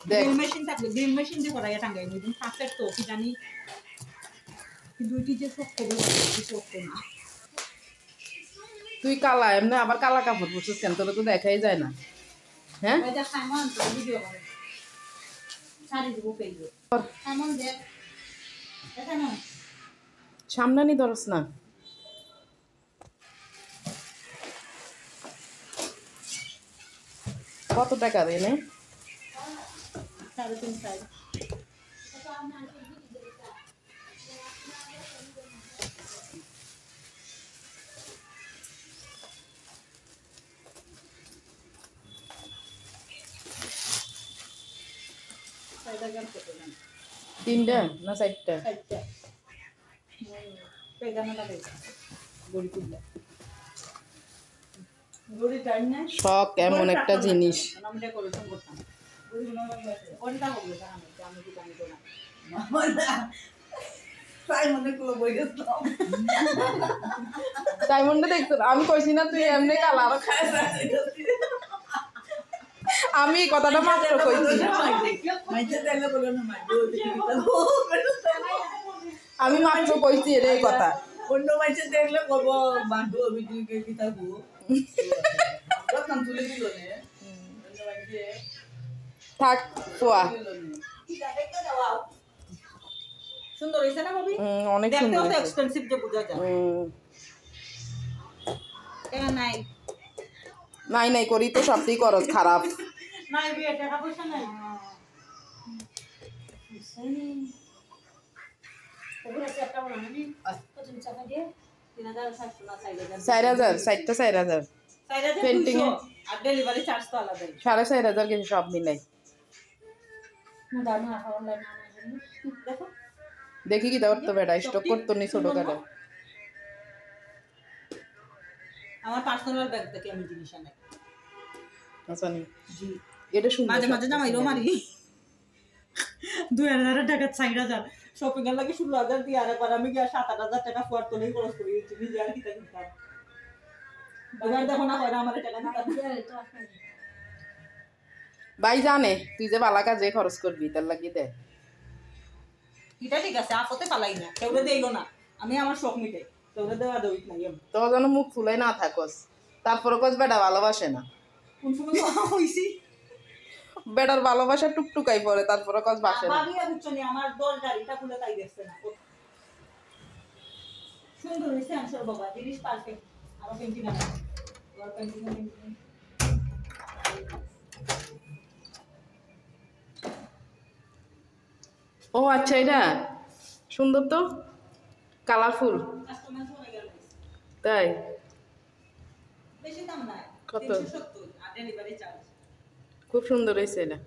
grill machine থাকলে grill machine দিয়ে করাই টাঙ্গাই দিন ফাঁসের তো কি জানি দুইটি যে শক্ত শক্ত না তুই কালা এমনি আবার কালা কাপড় পরছিস কেন তোরা তো দেখাই যায় না হ্যাঁ সামনে নি ধরস না কত টাকা দেয় না 3.5 তিনটা না চারটা শখ এমন একটা জিনিস ডায়মন্ডে দেখতো আমি কইছি না তুই এমনি কালার আমি কথাটা মাত্র কইছি আমি মাত্র কইছি রে কথা অন্য মাইছে দেখলে কব বান্ধু অভিযোগে কি থাকবো নাম তুলে দিল নে অন্য মাইছে থাক তোয়া সুন্দর হইছে না ভাবি অনেক সুন্দর দেখতেও তো এক্সপেন্সিভ যে বুঝা যায় কেন নাই নাই নাই করি তো সবই করস খারাপ নাই বিয়ে টাকা পয়সা নাই ওগুলো সেটটা বলা নানি কত টাকা দিয়ে 3700 না 4000 4000 পেন্টিং আর ডেলিভারি চার্জ তো আলাদা 4500 কিছু সব মিলাই দানা অনলাইন দেখো দেখি কি দাও তো বেটা স্টক করতো নি ছোট কাটা আমার পার্সোনাল ব্যাগ থেকে আমি জিনিস আনাই আচ্ছা নি জি এটা সুন্দর মাঝে মাঝে জামাইরো মারি 2000 টাকা 4000 শপিং এর লাগে 16000 দিয়ে আর একবার আমি গিয়া 7-8000 টাকা ফুয়ার তো নেই খরচ করি নিজে আর কি টাকা দিতাম এবার দেখো না হয় আমার টাকা দিতাম ভাই জানে তুই যে বালা কাজে খরচ করবি তার লাগি দে এটা ঠিক আছে আপতে পালাই না কেউরে দেইলো না আমি আমার শখ মিটাই কেউরে দেওয়া দইত নাই তো যেন মুখ ফুলাই না থাকস তারপরে কস বেটা ভালোবাসে না কোন সময় হইছি বেটার ভালোবাসা টুকটুকাই পড়ে তারপরে কস বাসে না ভাবিয়া বুঝছনি আমার দল গাড়িটা খুলে তাই দেখছে না সুন্দর হইছে আনসার বাবা জিনিস পারফেক্ট আর পেন্টিং আছে আর পেন্টিং ও আচ্ছা এটা সুন্দর তো কালারফুল তাই বেশি দাম না কত 370 আর ডেলিভারি চার্জ খুব সুন্দর হয়েছে এটা